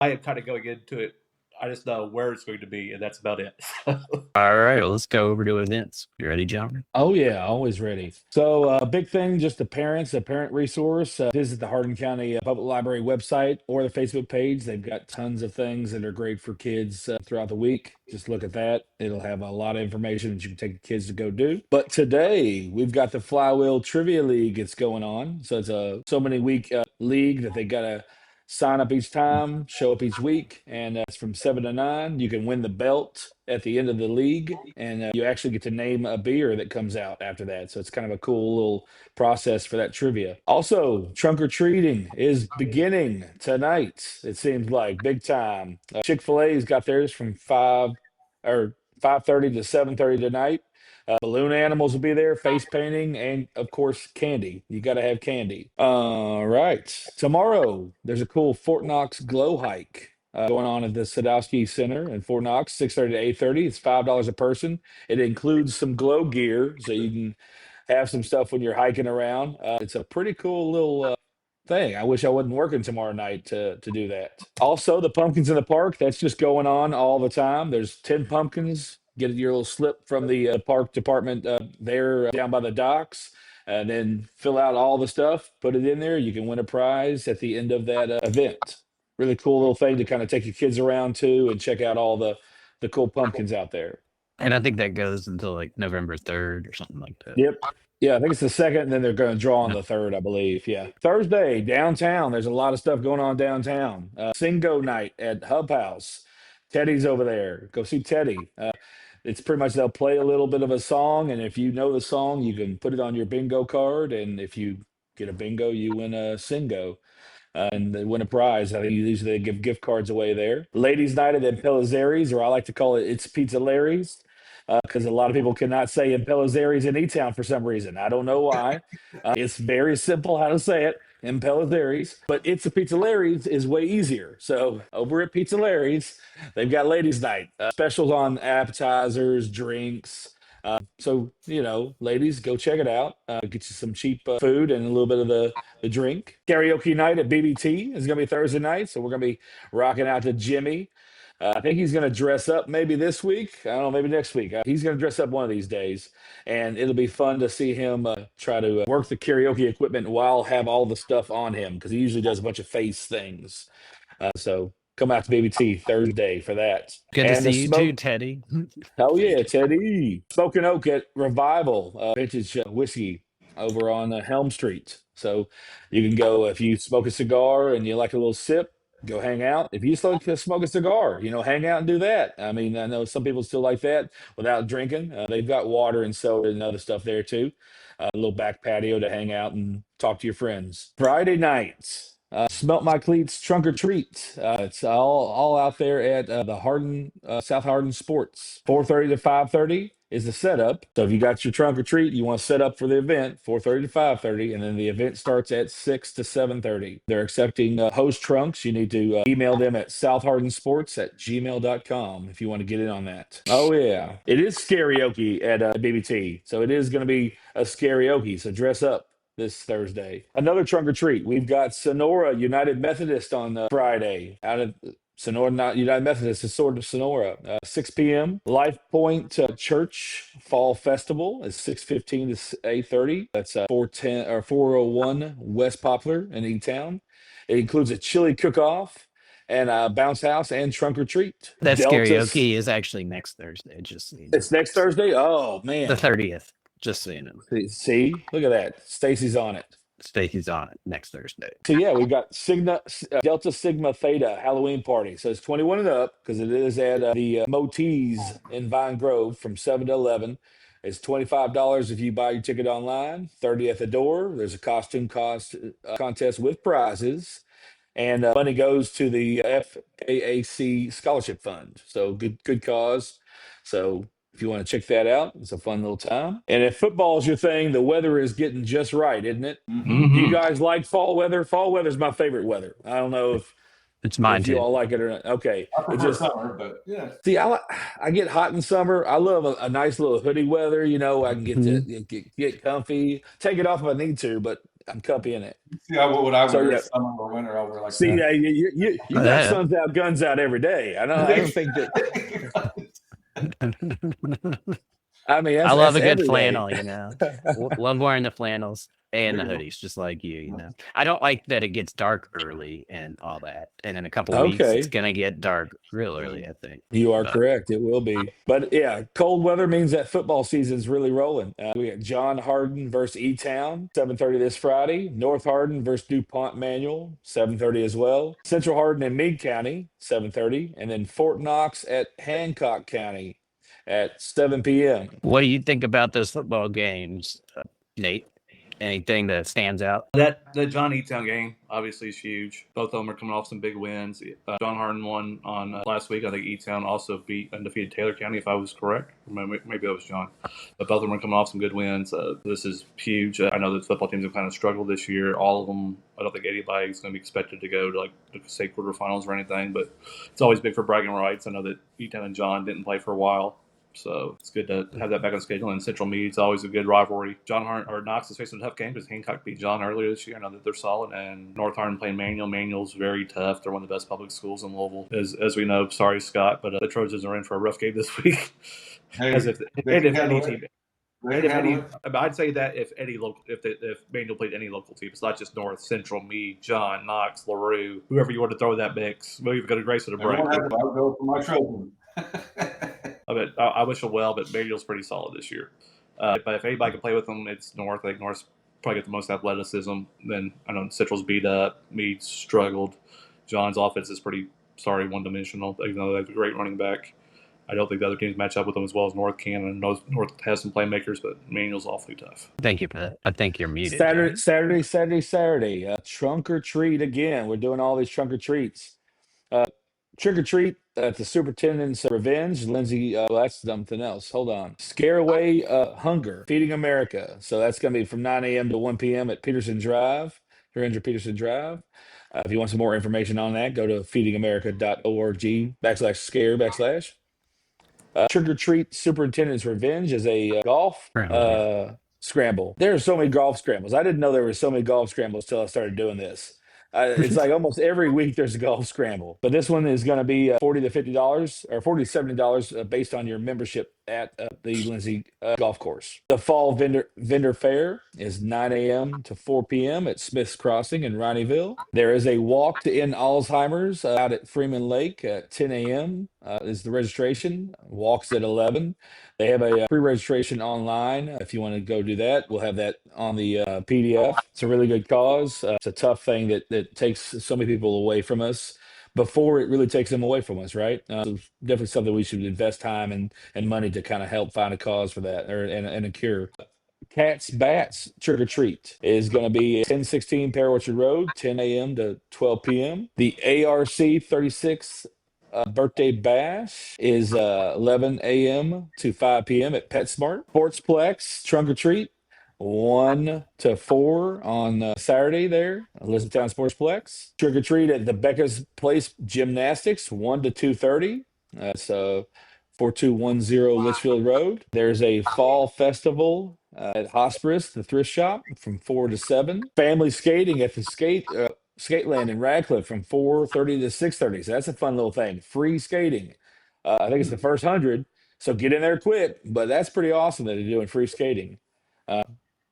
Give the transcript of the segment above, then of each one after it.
I am kind of going into it. I just know where it's going to be, and that's about it. All right, well, let's go over to events. You ready, John? Oh yeah, always ready. So big thing, just the parents, a parent resource. Visit the Hardin County Public Library website or the Facebook page. They've got tons of things that are great for kids throughout the week. Just look at that. It'll have a lot of information that you can take the kids to go do. But today we've got the Flywheel Trivia League. It's going on. So it's a so many week league that they got to sign up each time, show up each week, and it's from 7 to 9. You can win the belt at the end of the league, and you actually get to name a beer that comes out after that. So it's kind of a cool little process for that trivia. Also, trunk or treating is beginning tonight. It seems like big time. Chick-fil-A's got theirs from 5:30 to 7:30 tonight. Balloon animals will be there, face painting, and of course, candy. You got to have candy. All right. Tomorrow, there's a cool Fort Knox glow hike going on at the Sadowski Center in Fort Knox, 6:30 to 8:30. It's $5 a person. It includes some glow gear, so you can have some stuff when you're hiking around. It's a pretty cool little thing. I wish I wasn't working tomorrow night to do that. Also, the pumpkins in the park, that's just going on all the time. There's 10 pumpkins. Get your little slip from the park department there down by the docks, and then fill out all the stuff, put it in there. You can win a prize at the end of that event. Really cool little thing to kind of take your kids around to and check out all the cool pumpkins out there. And I think that goes until like November 3rd or something like that. Yep. Yeah, I think it's the second, and then they're going to draw on Yeah. the third, I believe. Yeah. Thursday, downtown. There's a lot of stuff going on downtown. Singo night at Hub House. Teddy's over there. Go see Teddy. It's pretty much they'll play a little bit of a song, and if you know the song, you can put it on your bingo card. And if you get a bingo, you win a Singo. And they win a prize. I think usually they give gift cards away there. Ladies' night at Impellizzeri's, or I like to call it It's Pizza Larry's, because a lot of people cannot say Impellizzeri's in E-Town for some reason. I don't know why. It's very simple how to say it, Impellizzeri's, but It's a Pizza Larry's is way easier. So over at Pizza Larry's, they've got Ladies' Night, specials on appetizers, drinks. So, ladies, go check it out. Get you some cheap food and a little bit of the drink. Karaoke night at BBT is going to be Thursday night. So we're going to be rocking out to Jimmy. I think he's going to dress up maybe this week. I don't know, maybe next week. He's going to dress up one of these days. And it'll be fun to see him try to work the karaoke equipment while have all the stuff on him, because he usually does a bunch of face things. So come out to BBT Thursday for that. Good to And the see you smoke. too, Teddy. Hell yeah, Teddy. Smoking Oak at Revival, vintage whiskey over on Helm Street. So you can go if you smoke a cigar and you like a little sip, go hang out. If you smoke a cigar, hang out and do that. I mean, I know some people still like that without drinking. They've got water and soda and other stuff there too. A little back patio to hang out and talk to your friends. Friday nights. Smelt My Cleats Trunk or Treat. It's all out there at the Hardin South Hardin Sports. 4:30 to 5:30 is the setup. So if you got your trunk or treat, you want to set up for the event, 4:30 to 5:30, and then the event starts at 6 to 7:30. They're accepting host trunks. You need to email them at southhardinsports@gmail.com if you want to get in on that. Oh yeah, it is karaoke at BBT, so it is going to be a karaoke. So dress up this Thursday. Another trunk or treat. We've got Sonora United Methodist on Friday out of Sonora, not United Methodist, it's sort of Sonora. 6 p.m. Life Point Church Fall Festival is 6:15 to 8:30. That's 410 or 401 West Poplar in E-Town. It includes a chili cook-off and a bounce house and trunk or treat. That's Delta's. karaoke is actually next Thursday. Just so you know. It's next Thursday. Oh The man. 30th. Just so you know. See, look at that. Stacy's on it. Stacy's on it next Thursday. So yeah, we've got Delta Sigma Theta Halloween party. So it's 21 and up because it is at the Motees in Vine Grove from 7 to 11. It's $25 if you buy your ticket online, 30 at the door. There's a costume contest with prizes, and money goes to the FAAC Scholarship Fund. So good cause. So if you want to check that out, it's a fun little time. And if football's your thing, the weather is getting just right, isn't it? Do you Mhm. guys like fall weather? Fall weather is my favorite weather. I don't know if It's mine if you too. all like it or not. Okay. I It prefer just summer, but yeah. see, I get hot in summer. I love a nice little hoodie weather. I can get to Mhm. get comfy. Take it off if I need to, but I'm comfy in it. See, what would I So wear yeah. summer or winter over like See, that? you got Yeah. suns out, guns out every day. I don't think that. I mean, I love that's a good every day. flannel, love wearing the flannels and the hoodies, just like you. I don't like that it gets dark early and all that. And in a couple weeks, it's Okay, gonna get dark real early, I think. you are But correct. It will be, but yeah, cold weather means that football season's really rolling. We got John Hardin versus E-Town, 7:30 this Friday. North Hardin versus DuPont Manual, 7:30 as well. Central Hardin and Meade County, 7:30, and then Fort Knox at Hancock County at 7 p.m. what do you think about those football games, Nate? Anything that stands out? That John E-Town game obviously is huge. Both of them are coming off some big wins. John Hardin won on last week. I think E-Town also beat undefeated Taylor County, if I was correct. Maybe that was John. But both of them are coming off some good wins. This is huge. I know that football teams have kind of struggled this year. All of them, I don't think anybody is going to be expected to go to like the state quarterfinals or anything. But it's always big for bragging rights. I know that E-Town and John didn't play for a while. So it's good to have that back on schedule. And Central Meade's always a good rivalry. John Hart or Knox is facing a tough game because Hancock beat John earlier this year. I know that they're solid. And North Hardin playing Manual. Manual's very tough. They're one of the best public schools in Louisville. As we know, sorry, Scott, but the Trojans are in for a rough game this week. Hey, As if any team. They I'd say that if Manual played any local team, it's not just North, Central, Meade, John, Knox, LaRue, whoever you want to throw in that mix. We've got a grace of the break. I'll go for my Trojan. I wish them well, but Manual's pretty solid this year. But if anybody can play with them, it's North. I think North's probably got the most athleticism. Then I know Central's beat up. Meade's struggled. John's offense is pretty one-dimensional, even though they have a great running back. I don't think the other teams match up with them as well as North can. And North has some playmakers, but Manual's awfully tough. Thank you for that. I think you're muted. Saturday. Trunk or treat again. We're doing all these trunk or treats. Trick or treat at the superintendent's revenge. Lindsay, that's something else. Hold on. Scare away hunger. Feeding America. So that's going to be from 9 a.m. to 1 p.m. at Peterson Drive, 300 Peterson Drive. If you want some more information on that, go to feedingamerica.org/scare/. Trick or treat superintendent's revenge is a golf scramble. There are so many golf scrambles. I didn't know there were so many golf scrambles till I started doing this. It's like almost every week there's a golf scramble, but this one is going to be $40 to $50 or $40 to $70 based on your membership at the Lindsay golf course. The fall vendor fair is 9 a.m. to 4 p.m. at Smith's Crossing in Ronnieville. There is a walk to end Alzheimer's out at Freeman Lake at 10 a.m. Is the registration. Walks at 11. They have a pre-registration online. If you want to go do that, we'll have that on the PDF. It's a really good cause. It's a tough thing that takes so many people away from us before it really takes them away from us, right? So definitely something we should invest time and money to kind of help find a cause for that and a cure. Cat's Bats Trick or Treat is going to be 1016 Pear Orchard Road, 10 a.m. to 12 p.m. The ARC 36 birthday bash is 11 a.m. to 5 p.m. at PetSmart. Sportsplex Trunk or Treat 1 to 4 on Saturday there, Elizabethtown Sportsplex. Trick or treat at the Becca's Place Gymnastics 1 to 2:30. So 4210 Litchfield Road. There's a fall festival at Hospice, the thrift shop, from 4 to 7. Family skating at the Skateland in Radcliff from 4:30 to 6:30. So that's a fun little thing. Free skating. I think it's the first 100. So get in there quick. But that's pretty awesome that they're doing free skating.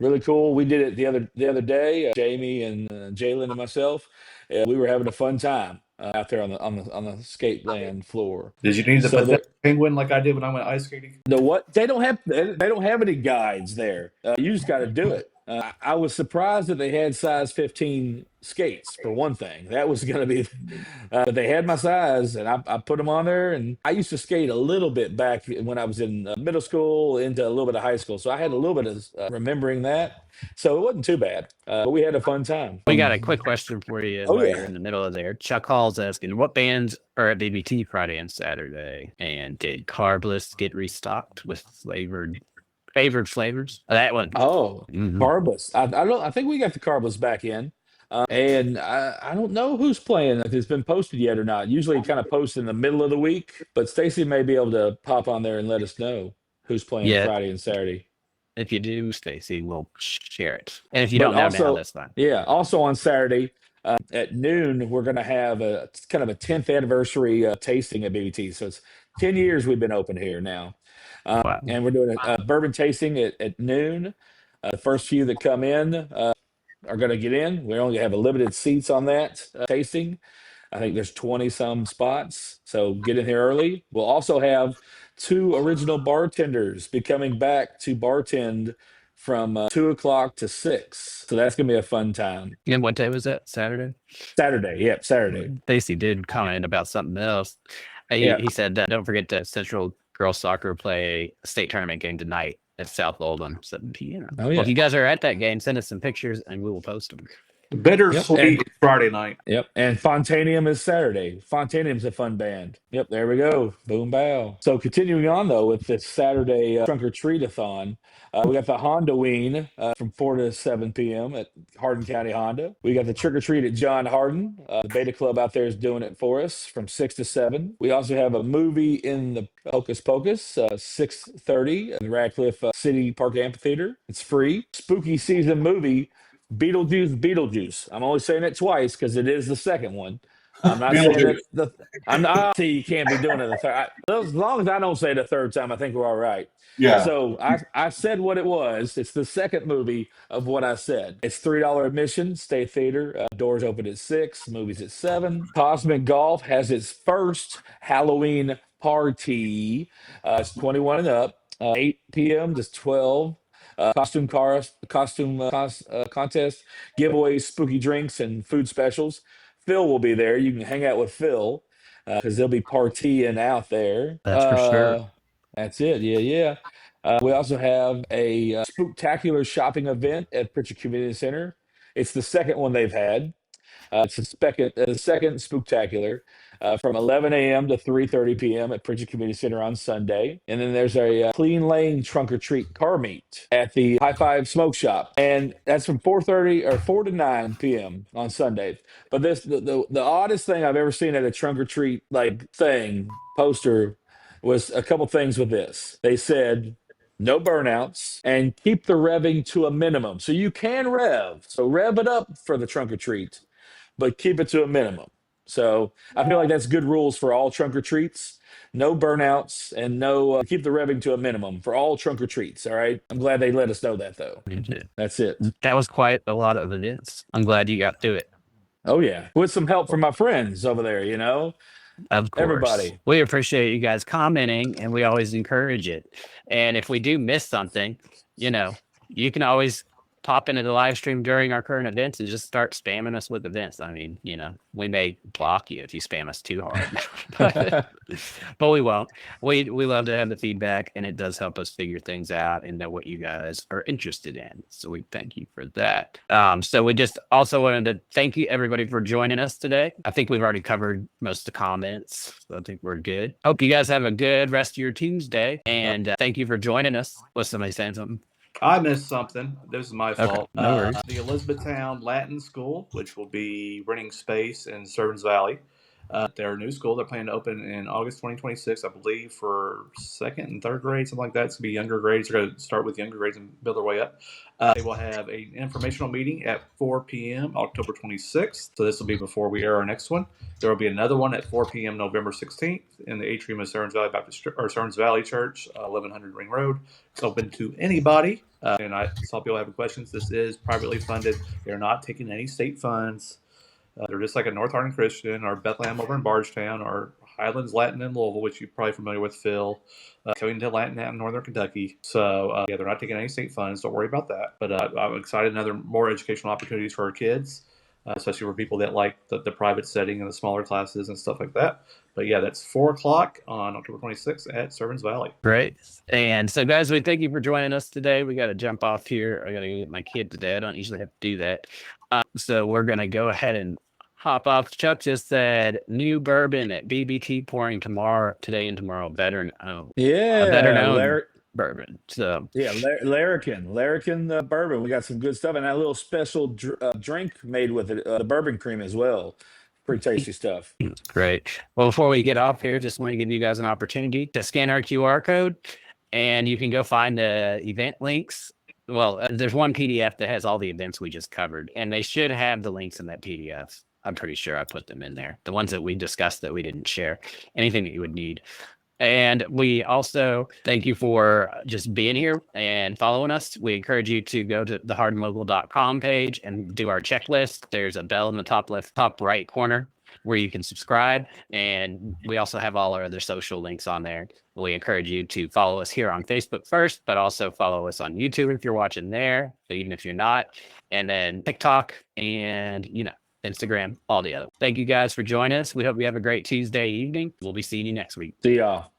Really cool. We did it the other day. Jamie and Jalen and myself, we were having a fun time out there on the skate land floor. Did you need to put that penguin like I did when I went ice skating? The what? They don't have any guides there. You just got to do it. I was surprised that they had size 15 skates for one thing. That was going to be, but they had my size, and I put them on there. And I used to skate a little bit back when I was in middle school into a little bit of high school, so I had a little bit of remembering that. So it wasn't too bad, but we had a fun time. We got a quick question for you while you're in the middle of there. Chuck Hall's asking, what bands are at BBT Friday and Saturday? And did Carbless get restocked with favored flavors? That one. Oh, Carbless. I think we got the Carbless back in. And I don't know who's playing, if it's been posted yet or not. Usually it kind of posts in the middle of the week, but Stacy may be able to pop on there and let us know who's playing Yeah. Friday and Saturday. If you do, Stacy, we'll share it. And if you But don't know now, also, that's fine. yeah, also on Saturday at noon, we're going to have a kind of a 10th anniversary tasting at BBT. So it's 10 years we've been open here now. Wow. And we're doing a bourbon tasting at noon. The first few that come in are going to get in. We only have a limited seats on that tasting. I think there's 20 some spots. So get in here early. We'll also have 2 original bartenders be coming back to bartend from 2 o'clock to 6. So that's going to be a fun time. And what day was that? Saturday? Saturday. Yep. Saturday. Stacy did comment about something else. Yeah. He said, don't forget that Central Girls Soccer play a state tournament game tonight at South Oldham, 7 p.m. Oh, Well, yeah. if you guys are at that game, send us some pictures and we will post them. Bittersweet Friday night. Yep. And Fontainium is Saturday. Fontainium's a fun band. Yep. There we go. Boom, bow. So continuing on, though, with this Saturday trunk or treat-a-thon, we got the Honda-ween from 4 to 7 p.m. at Hardin County Honda. We got the trick or treat at John Hardin. The Beta Club out there is doing it for us from 6 to 7. We also have a movie in the Hocus Pocus, 6:30 at the Radcliff City Park Amphitheater. It's free. Spooky season movie, Beetlejuice. I'm only saying it twice because it is the second one. I'm not saying it. I'm not. See, you can't be doing it the third. As long as I don't say it the third time, I think we're all right. Yeah. So I said what it was. It's the second movie of what I said. It's $3 admission. State Theater. Doors open at 6. Movies at 7. Cosmic Golf has its first Halloween party. It's 21 and up. 8 p.m. to 12. Costume contest, giveaways, spooky drinks, and food specials. Phil will be there. You can hang out with Phil because they'll be partying out there. That's for sure. That's it. Yeah. We also have a Spooktacular shopping event at Pritchard Community Center. It's the second one they've had. It's the second Spooktacular from 11 a.m. to 3:30 p.m. at Pritchard Community Center on Sunday. And then there's a Clean Lane trunk or treat car meet at the High Five Smoke Shop. And that's from 4:30 or 4 to 9 p.m. on Sunday. But the oddest thing I've ever seen at a trunk or treat poster was a couple things with this. They said no burnouts and keep the revving to a minimum. So you can rev. So rev it up for the trunk or treat, but keep it to a minimum. So I feel like that's good rules for all trunk or treats. No burnouts and no keep the revving to a minimum for all trunk or treats. All right. I'm glad they let us know that though. That's it. That was quite a lot of events. I'm glad you got through it. Oh yeah, with some help from my friends over there. Of course. Everybody. We appreciate you guys commenting and we always encourage it. And if we do miss something, you can always pop into the live stream during our current events and just start spamming us with events. I mean, we may block you if you spam us too hard, but we won't. We love to have the feedback and it does help us figure things out and know what you guys are interested in. So we thank you for that. So we just also wanted to thank you everybody for joining us today. I think we've already covered most of the comments. So I think we're good. Hope you guys have a good rest of your Tuesday and thank you for joining us. Was somebody saying something? I missed something. This is my fault. No worries. The Elizabethtown Latin School, which will be renting space in Servants Valley. Their new school, they're planning to open in August 2026, I believe, for second and third grade, something like that. It's going to be younger grades. They're going to start with younger grades and build their way up. They will have an informational meeting at 4 p.m. October 26th. So this will be before we air our next one. There will be another one at 4 p.m. November 16th in the atrium of Servants Valley Church, 1100 Ring Road. It's open to anybody. And I saw people having questions. This is privately funded. They're not taking any state funds. They're just like a North Hardin Christian or Bethlehem over in Bardstown or Highlands Latin in Louisville, which you're probably familiar with, Phil. Covington Latin out in Northern Kentucky. So, they're not taking any state funds. Don't worry about that. But I'm excited. More educational opportunities for our kids, especially for people that like the private setting and the smaller classes and stuff like that. But yeah, that's 4 o'clock on October 26th at Servants Valley. Great. And so, guys, we thank you for joining us today. We got to jump off here. I got to get my kid today. I don't usually have to do that. So we're going to go ahead and hop off. Chuck just said new bourbon at BBT pouring today and tomorrow. Better known. bourbon. So Yeah, Larrikin bourbon. We got some good stuff, and that little special drink made with it, the bourbon cream as well. Pretty tasty stuff. great. Well, before we get off here, just want to give you guys an opportunity to scan our QR code, and you can go find the event links. Well, there's one PDF that has all the events we just covered, and they should have the links in that PDF. I'm pretty sure I put them in there. The ones that we discussed that we didn't share, anything that you would need. And we also thank you for just being here and following us. We encourage you to go to the hardinlocal.com page and do our checklist. There's a bell in the top left, top right corner where you can subscribe. And we also have all our other social links on there. We encourage you to follow us here on Facebook first, but also follow us on YouTube if you're watching there. So even if you're not, and then TikTok and, Instagram, all the other. Thank you guys for joining us. We hope you have a great Tuesday evening. We'll be seeing you next week. See y'all.